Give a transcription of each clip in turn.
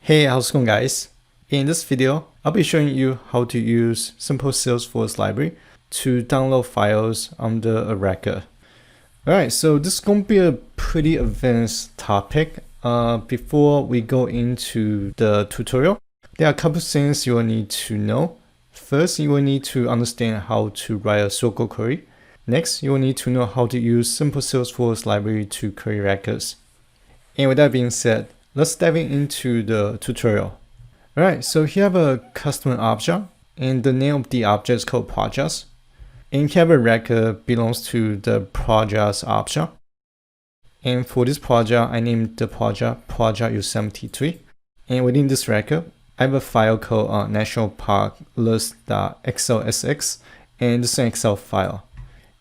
Hey, how's it going, guys? In this video, I'll be showing you how to use simple Salesforce library to download files under a record. Alright, so this is going to be a pretty advanced topic. Before we go into the tutorial, there are a couple things you will need to know. First, you will need to understand how to write a Soql query. Next, you will need to know how to use simple Salesforce library to query records. And with that being said, let's dive into the tutorial. Alright, so here I have a customer object, and the name of the object is called projects. And here I have a record belongs to the projects object. And for this project, I named the project U73. And within this record, I have a file called national park list.xlsx, and this is an Excel file.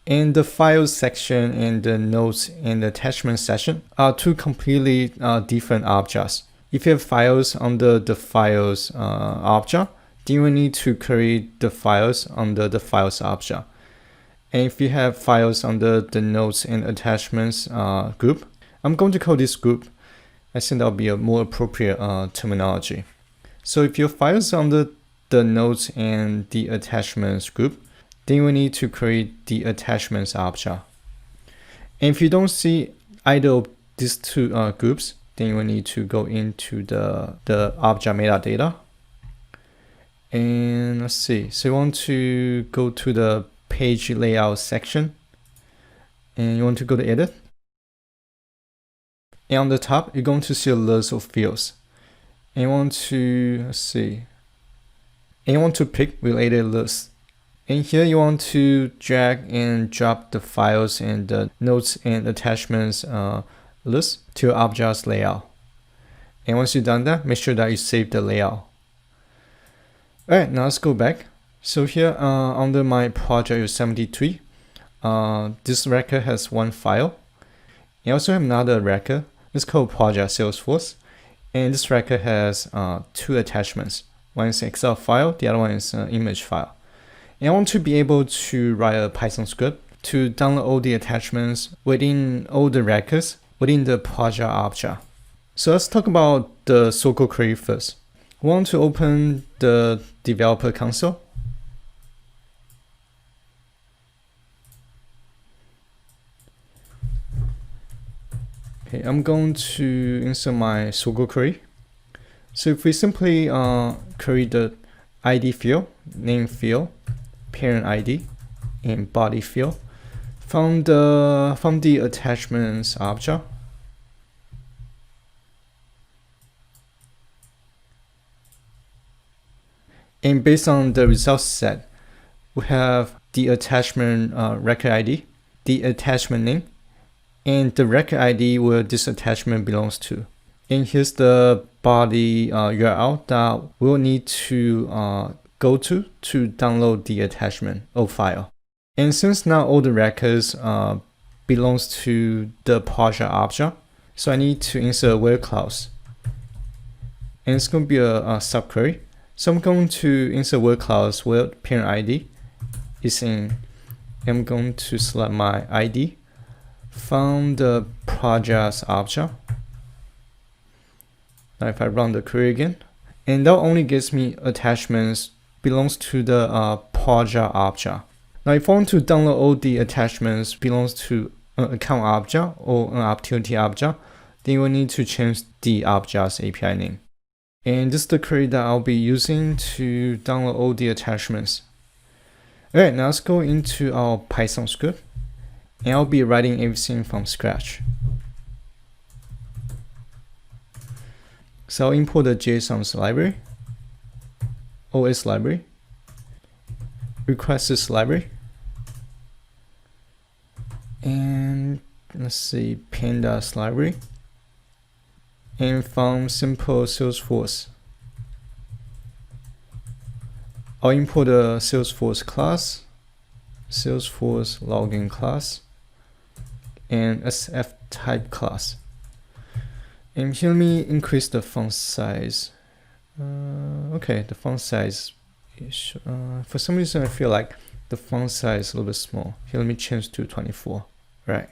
And the files section and the notes and the attachment section are two completely different objects. If you have files under the files object, then you will need to query the files under the files object. And if you have files under the notes and attachments group, I'm going to call this group. I think that will be a more appropriate terminology. So if your files are under the notes and the attachments group, then we need to create the attachments object. And if you don't see either of these two groups, then you will need to go into the object metadata. And let's see, so you want to go to the page layout section, and you want to go to edit. And on the top, you're going to see a list of fields. And you want to, let's see, and you want to pick related lists. And here you want to drag and drop the files and the notes and attachments list to your object's layout. And once you've done that, make sure that you save the layout. Alright, now let's go back. So here under my project U73, this record has one file. I also have another record. It's called project Salesforce. And this record has two attachments. One is an Excel file, the other one is an image file. And I want to be able to write a Python script to download all the attachments within all the records within the project object. So let's talk about the Soql query first. We want to open the developer console. Okay, I'm going to insert my Soql query. So if we simply query the ID field, name field, parent ID, and body field from the attachments object. And based on the results set, we have the attachment record ID, the attachment name, and the record ID where this attachment belongs to. And here's the body URL that we'll need to go to download the attachment or file. And since now all the records belongs to the project object, so I need to insert a where clause. And it's going to be a subquery. So I'm going to insert where clause where parent ID is in. I'm going to select my ID from the project's object. Now if I run the query again, and that only gives me attachments belongs to the project object. Now if I want to download all the attachments belongs to an account object or an opportunity object, then you will need to change the object's API name. And this is the query that I'll be using to download all the attachments. Alright, now let's go into our Python script, and I'll be writing everything from scratch. So I'll import the JSON's library, OS library, request this library, and let's see, pandas library, and from simple Salesforce, I'll import the Salesforce class, Salesforce login class, and SF type class. And here, let me increase the font size. Okay, the font size is, for some reason I feel like the font size is a little bit small. Here, let me change to 24. Right.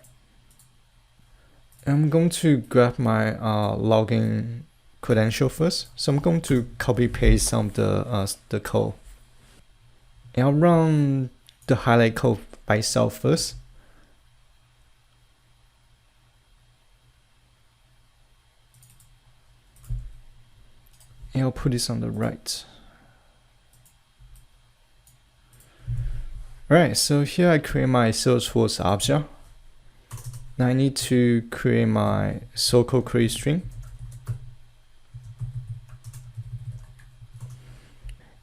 I'm going to grab my login credential first. So I'm going to copy paste some of the code. And I'll run the highlight code by itself first. And I'll put this on the right. Alright, so here I create my Salesforce object. Now I need to create my Soql query string.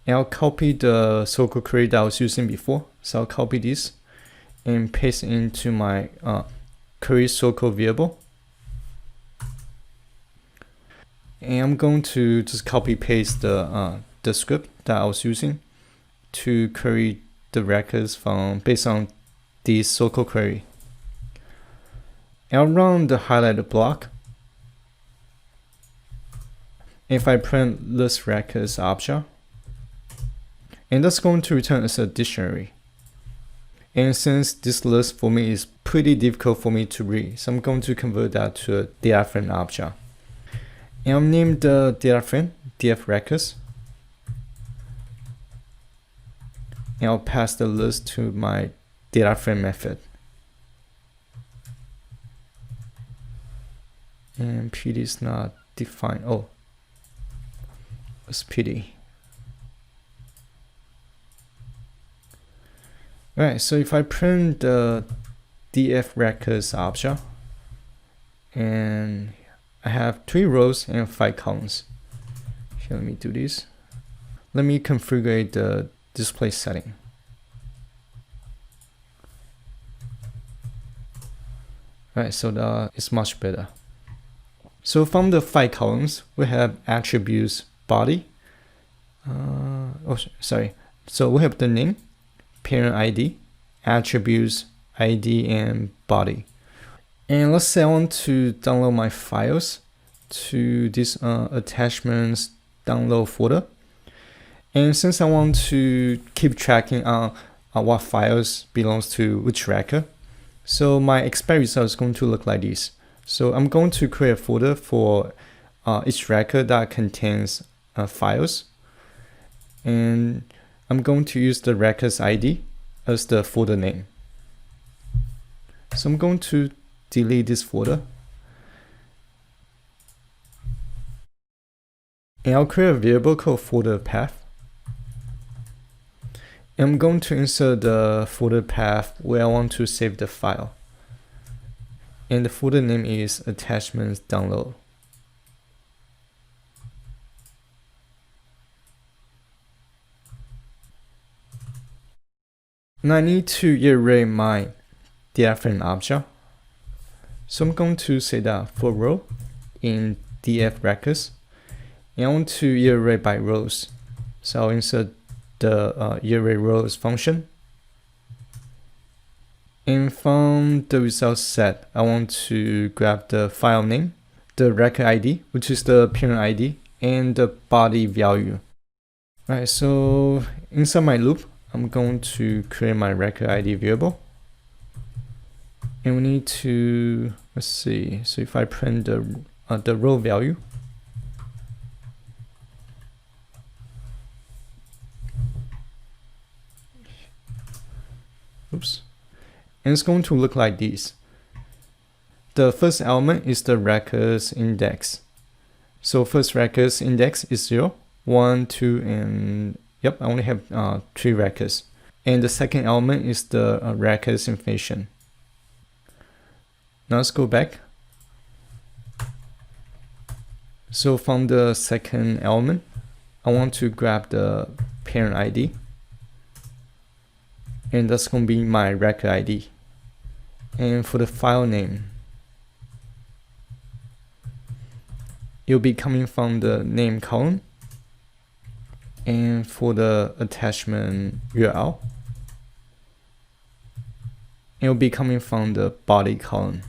And I'll copy the Soql query that I was using before. So I'll copy this and paste it into my query Soql variable. And I'm going to just copy paste the script that I was using to query the records based on this Soql query. And I'll run the highlighted block. If I print list records object, and that's going to return as a dictionary. And since this list for me is pretty difficult for me to read, so I'm going to convert that to a data frame object. And I'll name the data frame df records. And I'll pass the list to my data frame method. And PD is not defined. Oh, it's PD. Right, so if I print the df records object, and I have 3 rows and 5 columns. Here, let me do this. Let me configure the display setting. Alright, so that is much better. So from the 5 columns, we have attributes body. So we have the name, parent ID, attributes ID, and body. And let's say I want to download my files to this attachments download folder. And since I want to keep tracking on what files belongs to which record, so my expect result is going to look like this. So I'm going to create a folder for each record that contains files. And I'm going to use the records ID as the folder name. So I'm going to delete this folder. And I'll create a variable called folder path. And I'm going to insert the folder path where I want to save the file. And the folder name is attachments download. Now I need to iterate my data frame object. So I'm going to say that for row in df records, and I want to iterate by rows. So I'll insert the iterate rows function. And from the result set, I want to grab the file name, the record ID, which is the parent ID, and the body value. Alright, so inside my loop, I'm going to create my record ID variable. And we need to, let's see, so if I print the row value, oops, and it's going to look like this. The first element is the records index. So first records index is 0, 1, 2, and yep, I only have 3 records. And the second element is the records information. Now let's go back. So from the second element, I want to grab the parent ID. And that's going to be my record ID. And for the file name, it'll be coming from the name column. And for the attachment URL, it'll be coming from the body column.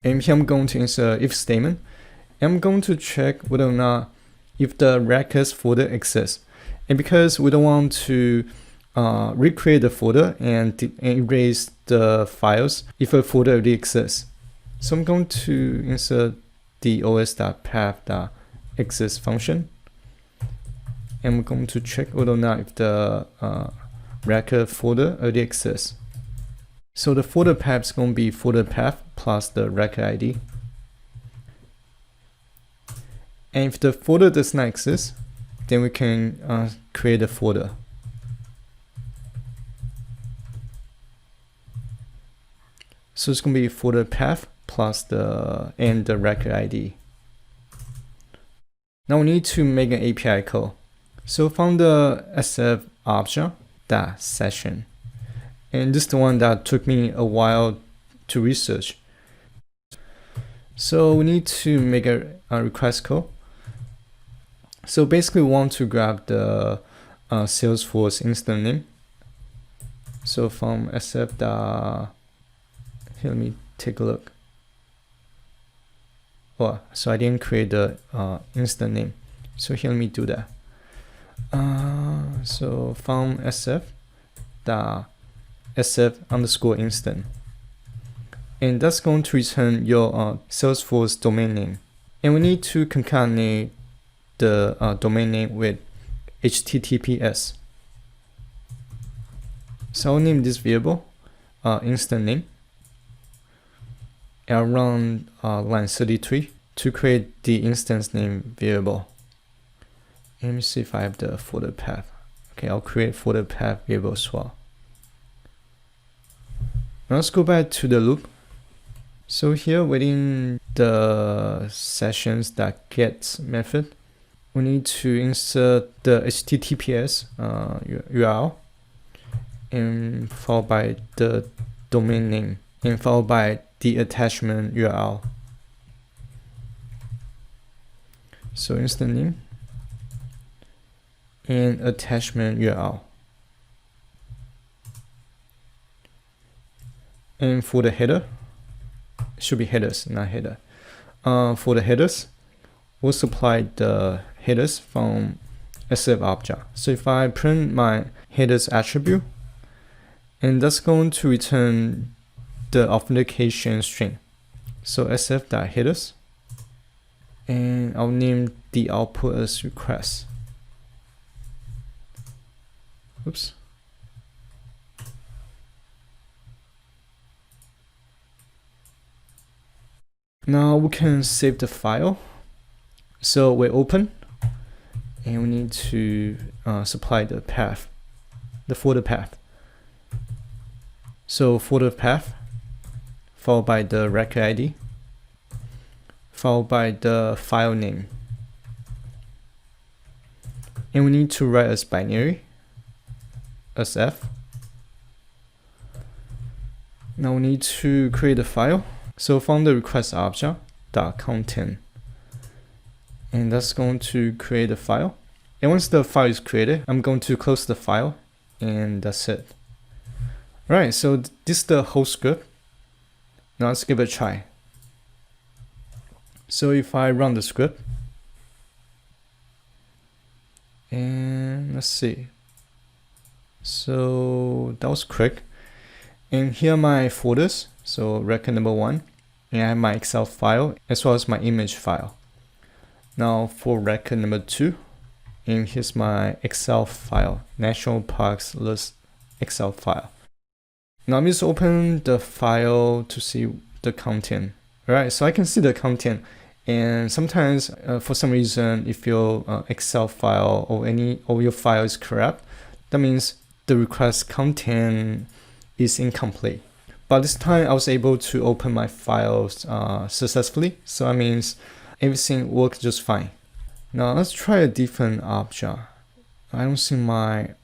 And here I'm going to insert if statement. And I'm going to check whether or not if the records folder exists. And because we don't want to recreate the folder and erase the files if a folder already exists. So I'm going to insert the os.path.exist function. And we're going to check whether or not if the record folder already exists. So the folder path is going to be folder path plus the record ID. And if the folder does not exist, then we can create a folder. So it's going to be folder path plus the record ID. Now we need to make an API call. So from the SF object.session. And this is the one that took me a while to research. So we need to make a request call. So basically we want to grab the Salesforce instance name. So from SF. Here, let me take a look. Oh, so I didn't create the instance name. So here, let me do that. So from SF_instance. And that's going to return your Salesforce domain name. And we need to concatenate the domain name with HTTPS. So I'll name this variable instance name. And I'll run line 33 to create the instance name variable. Let me see if I have the folder path. Okay, I'll create folder path variable as well. Now let's go back to the loop. So here within the sessions.get method, we need to insert the HTTPS URL and followed by the domain name and followed by the attachment URL. So instance name and attachment URL. And for the header, it should be headers, not header. For the headers, we'll supply the headers from SF object. So if I print my headers attribute, and that's going to return the authentication string. So sf.headers, and I'll name the output as request. Oops. Now we can save the file. So we open, and we need to supply the path, the folder path. So folder path followed by the record ID, followed by the file name. And we need to write as binary, as F. Now we need to create a file. So from the request object.content, and that's going to create a file. And once the file is created, I'm going to close the file, and that's it. All right, so this is the whole script. Now let's give it a try. So if I run the script, and let's see. So that was quick. And here are my folders. So record number 1, and I have my Excel file as well as my image file. Now for record number 2, and here's my Excel file, National Parks List Excel file. Now I'm just open the file to see the content. Alright, so I can see the content, and sometimes for some reason if your Excel file or your file is corrupt, that means the request content is incomplete. But this time I was able to open my files successfully, so that means everything worked just fine. Now let's try a different object. I don't think my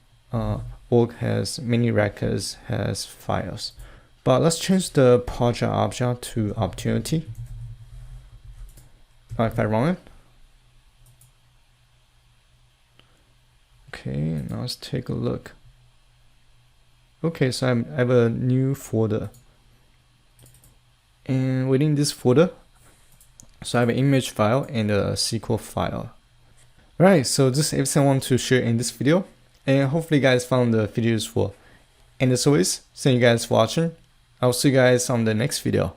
org has many records, has files. But let's change the project object to opportunity. Now if I run it. Okay, now let's take a look. Okay, so I have a new folder. And within this folder, so I have an image file and a SQL file. Right, so this is everything I want to share in this video. And hopefully you guys found the video useful. And as always, thank you guys for watching. I'll see you guys on the next video.